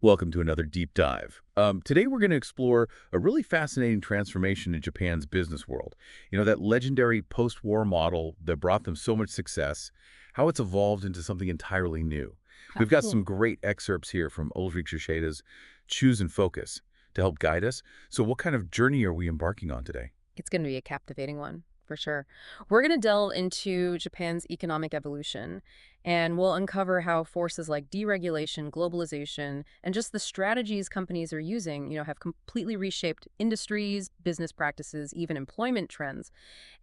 Welcome to another deep dive. Today we're going to explore a really fascinating transformation in Japan's business world. That legendary post-war model that brought them so much success, how it's evolved into something entirely new. We've got some Cool. great excerpts here from Ulrike Schaede's Choose and Focus to help guide us. So what kind of journey are we embarking on today? It's going to be a captivating one, for sure. We're going to delve into Japan's economic evolution, and we'll uncover how forces like deregulation, globalization, and just the strategies companies are using, have completely reshaped industries, business practices, even employment trends.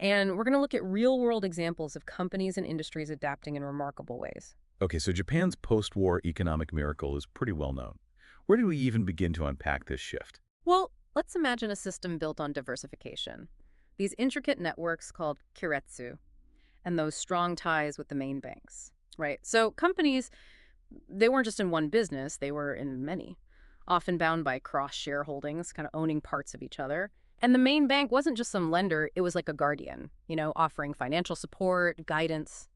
And we're going to look at real-world examples of companies and industries adapting in remarkable ways. Okay, so Japan's post-war economic miracle is pretty well known. Where do we even begin to unpack this shift? Well, let's imagine a system built on diversification. These intricate networks called keiretsu, and those strong ties with the main banks, right? So companies, they weren't just in one business, they were in many, often bound by cross shareholdings, kind of owning parts of each other. And the main bank wasn't just some lender, it was like a guardian, offering financial support, guidance,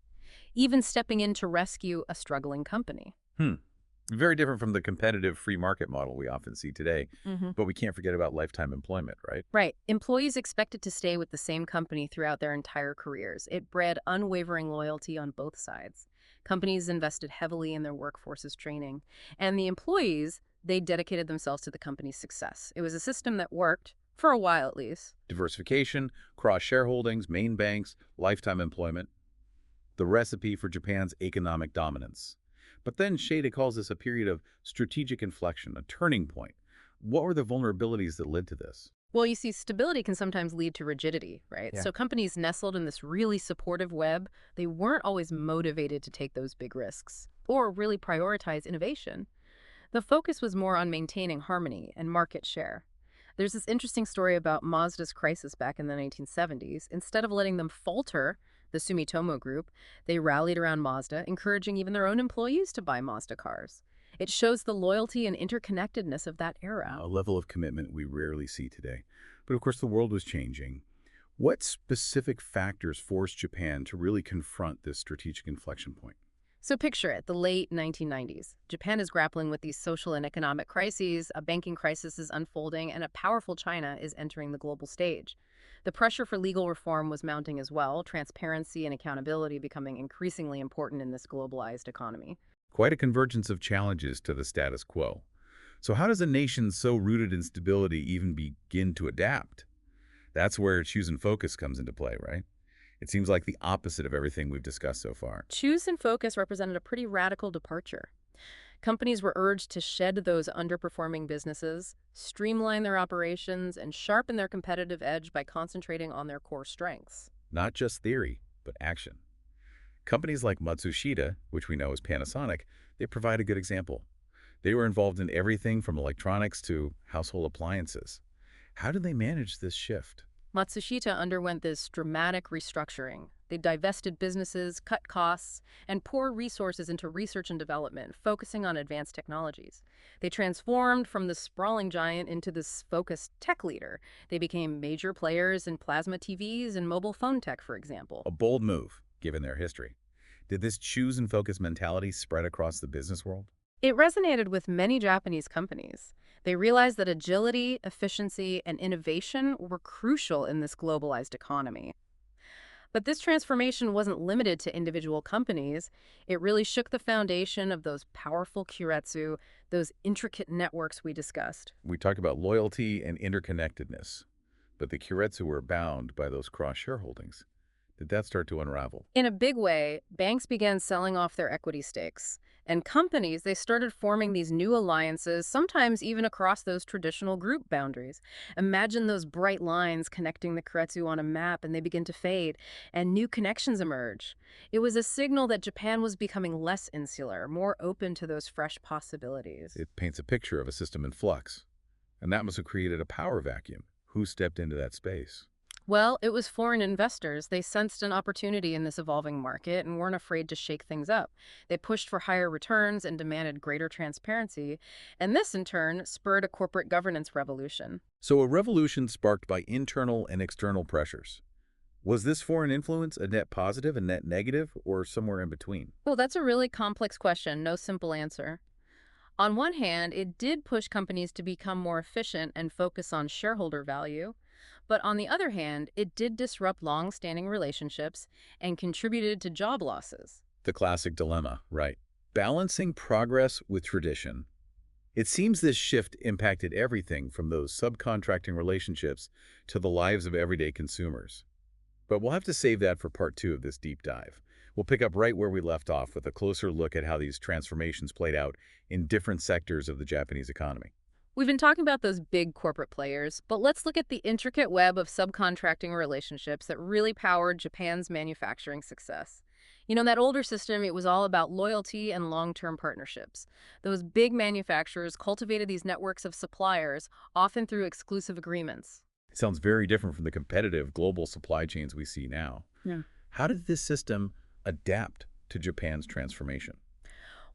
even stepping in to rescue a struggling company. Hmm. Very different from the competitive free market model we often see today. But we can't forget about lifetime employment, right? Right. Employees expected to stay with the same company throughout their entire careers. It bred unwavering loyalty on both sides. Companies invested heavily in their workforce's training, and the employees, they dedicated themselves to the company's success. It was a system that worked, for a while at least. Diversification, cross-shareholdings, main banks, lifetime employment, the recipe for Japan's economic dominance. But then Schaede calls this a period of strategic inflection, a turning point. What were the vulnerabilities that led to this? Well, you see, stability can sometimes lead to rigidity, right? Yeah. So companies nestled in this really supportive web, they weren't always motivated to take those big risks or really prioritize innovation. The focus was more on maintaining harmony and market share. There's this interesting story about Mazda's crisis back in the 1970s. Instead of letting them falter, the Sumitomo Group, they rallied around Mazda, encouraging even their own employees to buy Mazda cars. It shows the loyalty and interconnectedness of that era. A level of commitment we rarely see today. But of course, the world was changing. What specific factors forced Japan to really confront this strategic inflection point? So picture it, the late 1990s. Japan is grappling with these social and economic crises, a banking crisis is unfolding, and a powerful China is entering the global stage. The pressure for legal reform was mounting as well, transparency and accountability becoming increasingly important in this globalized economy. Quite a convergence of challenges to the status quo. So how does a nation so rooted in stability even begin to adapt? That's where choose and focus comes into play, right? It seems like the opposite of everything we've discussed so far. Choose and focus represented a pretty radical departure. Companies were urged to shed those underperforming businesses, streamline their operations, and sharpen their competitive edge by concentrating on their core strengths. Not just theory, but action. Companies like Matsushita, which we know as Panasonic, they provide a good example. They were involved in everything from electronics to household appliances. How did they manage this shift? Matsushita underwent this dramatic restructuring. They divested businesses, cut costs, and poured resources into research and development, focusing on advanced technologies. They transformed from the sprawling giant into this focused tech leader. They became major players in plasma TVs and mobile phone tech, for example. A bold move, given their history. Did this choose and focus mentality spread across the business world? It resonated with many Japanese companies. They realized that agility, efficiency, and innovation were crucial in this globalized economy. But this transformation wasn't limited to individual companies. It really shook the foundation of those powerful keiretsu, those intricate networks we discussed. We talked about loyalty and interconnectedness, but the keiretsu were bound by those cross-shareholdings. Did that start to unravel? In a big way, banks began selling off their equity stakes. And companies, they started forming these new alliances, sometimes even across those traditional group boundaries. Imagine those bright lines connecting the keiretsu on a map and they begin to fade, and new connections emerge. It was a signal that Japan was becoming less insular, more open to those fresh possibilities. It paints a picture of a system in flux, and that must have created a power vacuum. Who stepped into that space? Well, it was foreign investors. They sensed an opportunity in this evolving market and weren't afraid to shake things up. They pushed for higher returns and demanded greater transparency, and this, in turn, spurred a corporate governance revolution. So a revolution sparked by internal and external pressures. Was this foreign influence a net positive, a net negative, or somewhere in between? Well, that's a really complex question, no simple answer. On one hand, it did push companies to become more efficient and focus on shareholder value. But on the other hand, it did disrupt long-standing relationships and contributed to job losses. The classic dilemma, right? Balancing progress with tradition. It seems this shift impacted everything from those subcontracting relationships to the lives of everyday consumers. But we'll have to save that for part two of this deep dive. We'll pick up right where we left off with a closer look at how these transformations played out in different sectors of the Japanese economy. We've been talking about those big corporate players, but let's look at the intricate web of subcontracting relationships that really powered Japan's manufacturing success. In that older system, it was all about loyalty and long-term partnerships. Those big manufacturers cultivated these networks of suppliers, often through exclusive agreements. It sounds very different from the competitive global supply chains we see now. Yeah. How did this system adapt to Japan's transformation?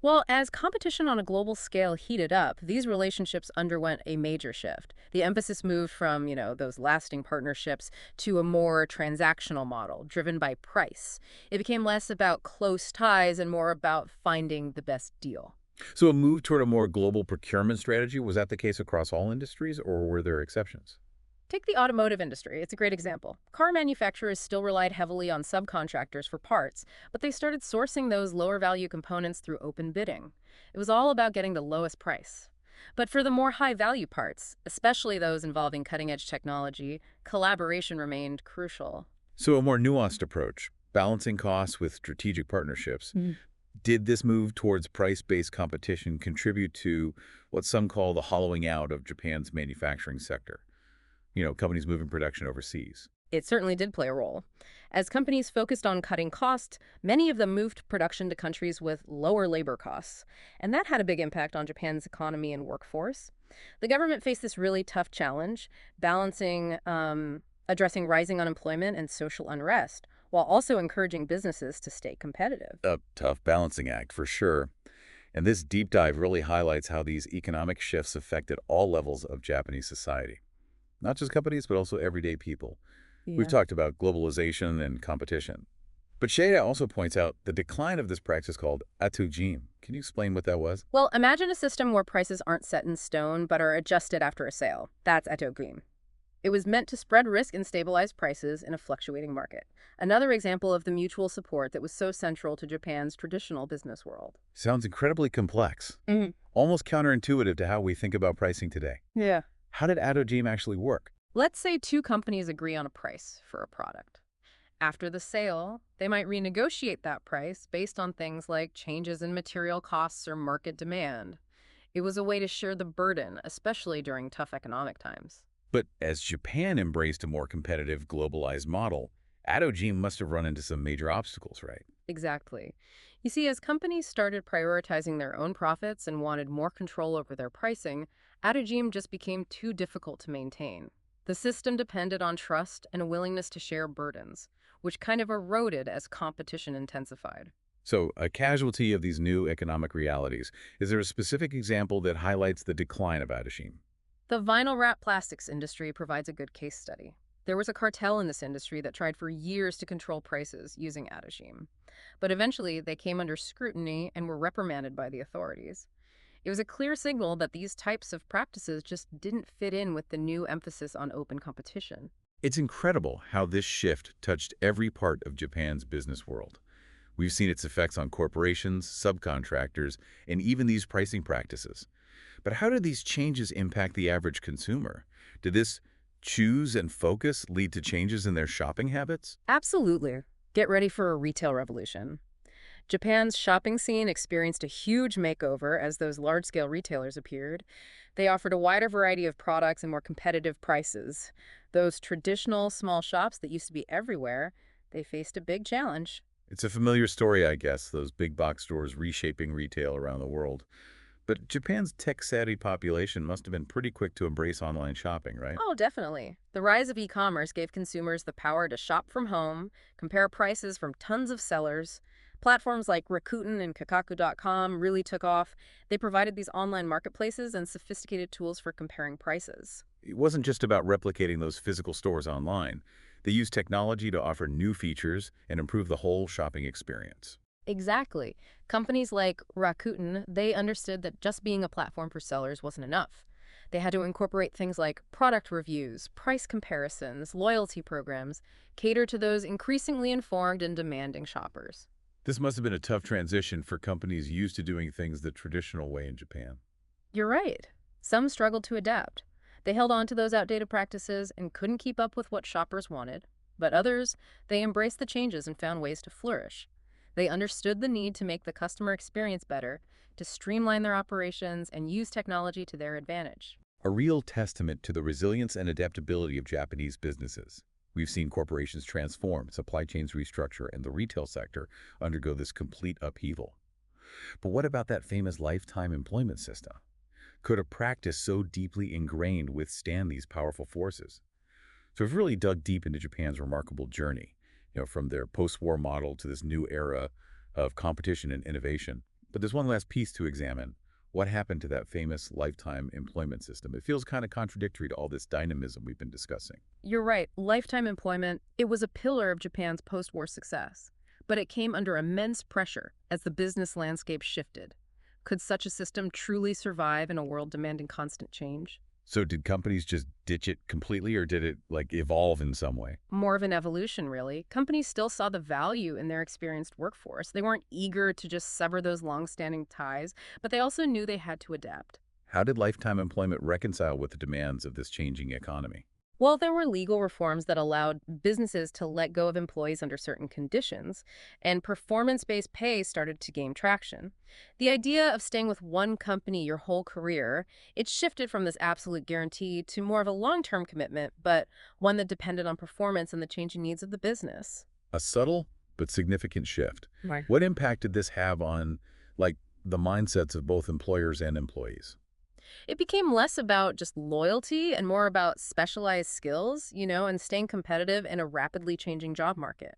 Well, as competition on a global scale heated up, these relationships underwent a major shift. The emphasis moved from, those lasting partnerships to a more transactional model driven by price. It became less about close ties and more about finding the best deal. So a move toward a more global procurement strategy, was that the case across all industries, or were there exceptions? Take the automotive industry. It's a great example. Car manufacturers still relied heavily on subcontractors for parts, but they started sourcing those lower value components through open bidding. It was all about getting the lowest price. But for the more high value parts, especially those involving cutting edge technology, collaboration remained crucial. So a more nuanced approach, balancing costs with strategic partnerships. Did this move towards price-based competition contribute to what some call the hollowing out of Japan's manufacturing sector? Companies moving production overseas. It certainly did play a role. As companies focused on cutting costs, many of them moved production to countries with lower labor costs. And that had a big impact on Japan's economy and workforce. The government faced this really tough challenge, addressing rising unemployment and social unrest, while also encouraging businesses to stay competitive. A tough balancing act, for sure. And this deep dive really highlights how these economic shifts affected all levels of Japanese society. Not just companies, but also everyday people. We've Yeah. talked about globalization and competition. But Schaede also points out the decline of this practice called atujim. Can you explain what that was? Well, imagine a system where prices aren't set in stone but are adjusted after a sale. That's etogrim. It was meant to spread risk and stabilize prices in a fluctuating market. Another example of the mutual support that was so central to Japan's traditional business world. Sounds incredibly complex. Almost counterintuitive to how we think about pricing today. Yeah. How did atujim actually work? Let's say two companies agree on a price for a product. After the sale, they might renegotiate that price based on things like changes in material costs or market demand. It was a way to share the burden, especially during tough economic times. But as Japan embraced a more competitive, globalized model, atujim must have run into some major obstacles, right? Exactly. You see, as companies started prioritizing their own profits and wanted more control over their pricing, atogim just became too difficult to maintain. The system depended on trust and a willingness to share burdens, which kind of eroded as competition intensified. So, a casualty of these new economic realities. Is there a specific example that highlights the decline of atogim? The vinyl wrap plastics industry provides a good case study. There was a cartel in this industry that tried for years to control prices using atogim. But eventually, they came under scrutiny and were reprimanded by the authorities. It was a clear signal that these types of practices just didn't fit in with the new emphasis on open competition. It's incredible how this shift touched every part of Japan's business world. We've seen its effects on corporations, subcontractors, and even these pricing practices. But how did these changes impact the average consumer? Did this choose and focus lead to changes in their shopping habits? Absolutely. Get ready for a retail revolution. Japan's shopping scene experienced a huge makeover as those large-scale retailers appeared. They offered a wider variety of products and more competitive prices. Those traditional small shops that used to be everywhere, they faced a big challenge. It's a familiar story, I guess, those big box stores reshaping retail around the world. But Japan's tech-savvy population must have been pretty quick to embrace online shopping, right? Oh, definitely. The rise of e-commerce gave consumers the power to shop from home, compare prices from tons of sellers. Platforms like Rakuten and Kakaku.com really took off. They provided these online marketplaces and sophisticated tools for comparing prices. It wasn't just about replicating those physical stores online. They used technology to offer new features and improve the whole shopping experience. Exactly. Companies like Rakuten, they understood that just being a platform for sellers wasn't enough. They had to incorporate things like product reviews, price comparisons, loyalty programs, cater to those increasingly informed and demanding shoppers. This must have been a tough transition for companies used to doing things the traditional way in Japan. You're right. Some struggled to adapt. They held on to those outdated practices and couldn't keep up with what shoppers wanted. But others, they embraced the changes and found ways to flourish. They understood the need to make the customer experience better, to streamline their operations, and use technology to their advantage. A real testament to the resilience and adaptability of Japanese businesses. We've seen corporations transform, supply chains restructure, and the retail sector undergo this complete upheaval. But what about that famous lifetime employment system? Could a practice so deeply ingrained withstand these powerful forces? So we've really dug deep into Japan's remarkable journey, from their post-war model to this new era of competition and innovation. But there's one last piece to examine. What happened to that famous lifetime employment system? It feels kind of contradictory to all this dynamism we've been discussing. You're right, lifetime employment, it was a pillar of Japan's post-war success. But it came under immense pressure as the business landscape shifted. Could such a system truly survive in a world demanding constant change? So did companies just ditch it completely, or did it evolve in some way? More of an evolution, really. Companies still saw the value in their experienced workforce. They weren't eager to just sever those long-standing ties, but they also knew they had to adapt. How did lifetime employment reconcile with the demands of this changing economy? Well, there were legal reforms that allowed businesses to let go of employees under certain conditions, and performance-based pay started to gain traction. The idea of staying with one company your whole career, it shifted from this absolute guarantee to more of a long-term commitment, but one that depended on performance and the changing needs of the business. A subtle but significant shift. Right. What impact did this have on, the mindsets of both employers and employees? It became less about just loyalty and more about specialized skills, and staying competitive in a rapidly changing job market.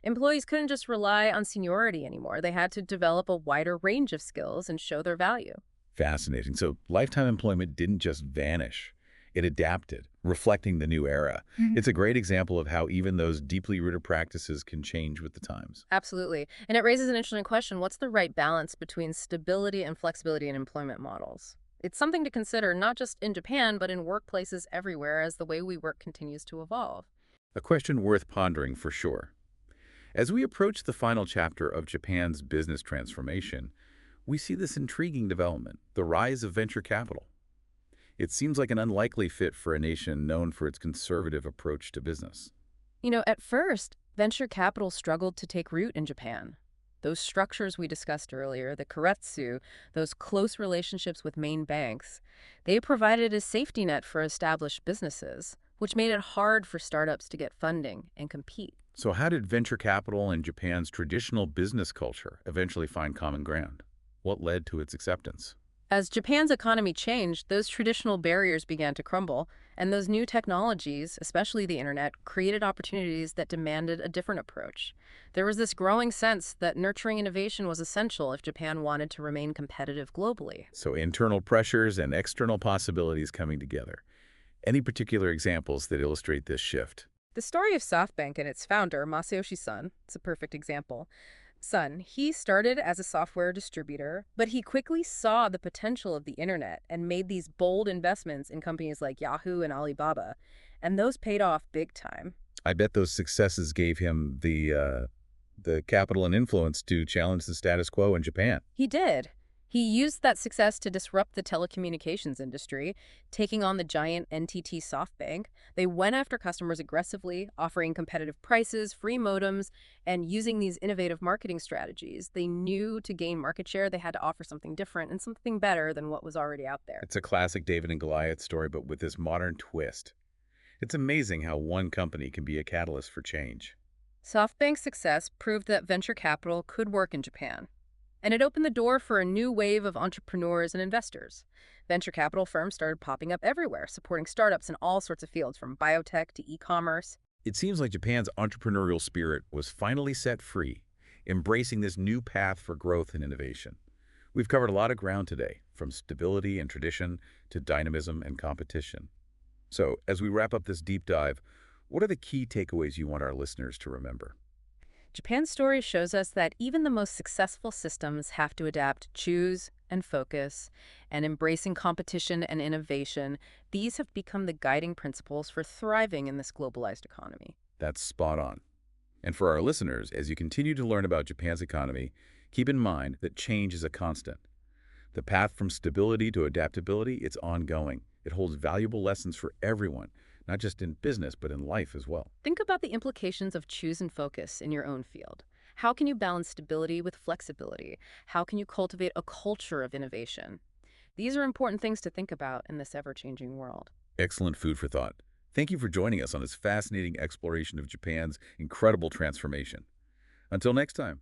Employees couldn't just rely on seniority anymore. They had to develop a wider range of skills and show their value. Fascinating. So lifetime employment didn't just vanish. It adapted, reflecting the new era. It's a great example of how even those deeply rooted practices can change with the times. Absolutely. And it raises an interesting question. What's the right balance between stability and flexibility in employment models? It's something to consider not just in Japan, but in workplaces everywhere as the way we work continues to evolve. A question worth pondering for sure. As we approach the final chapter of Japan's business transformation, we see this intriguing development, the rise of venture capital. It seems like an unlikely fit for a nation known for its conservative approach to business. At first, venture capital struggled to take root in Japan. Those structures we discussed earlier, the keiretsu, those close relationships with main banks, they provided a safety net for established businesses, which made it hard for startups to get funding and compete. So how did venture capital and Japan's traditional business culture eventually find common ground? What led to its acceptance? As Japan's economy changed, those traditional barriers began to crumble, and those new technologies, especially the internet, created opportunities that demanded a different approach. There was this growing sense that nurturing innovation was essential if Japan wanted to remain competitive globally. So internal pressures and external possibilities coming together. Any particular examples that illustrate this shift? The story of SoftBank and its founder, Masayoshi Son, is a perfect example. Son, he started as a software distributor, but he quickly saw the potential of the internet and made these bold investments in companies like Yahoo and Alibaba, and those paid off big time. I bet those successes gave him the capital and influence to challenge the status quo in Japan. He did. He used that success to disrupt the telecommunications industry, taking on the giant NTT SoftBank. They went after customers aggressively, offering competitive prices, free modems, and using these innovative marketing strategies. They knew to gain market share, they had to offer something different and something better than what was already out there. It's a classic David and Goliath story, but with this modern twist. It's amazing how one company can be a catalyst for change. SoftBank's success proved that venture capital could work in Japan. And it opened the door for a new wave of entrepreneurs and investors. Venture capital firms started popping up everywhere, supporting startups in all sorts of fields, from biotech to e-commerce. It seems like Japan's entrepreneurial spirit was finally set free, embracing this new path for growth and innovation. We've covered a lot of ground today, from stability and tradition to dynamism and competition. So, as we wrap up this deep dive, what are the key takeaways you want our listeners to remember? Japan's story shows us that even the most successful systems have to adapt, choose, and focus, and embracing competition and innovation. These have become the guiding principles for thriving in this globalized economy. That's spot on. And for our listeners, as you continue to learn about Japan's economy, keep in mind that change is a constant. The path from stability to adaptability, it's ongoing. It holds valuable lessons for everyone, not just in business, but in life as well. Think about the implications of choose and focus in your own field. How can you balance stability with flexibility? How can you cultivate a culture of innovation? These are important things to think about in this ever-changing world. Excellent food for thought. Thank you for joining us on this fascinating exploration of Japan's incredible transformation. Until next time.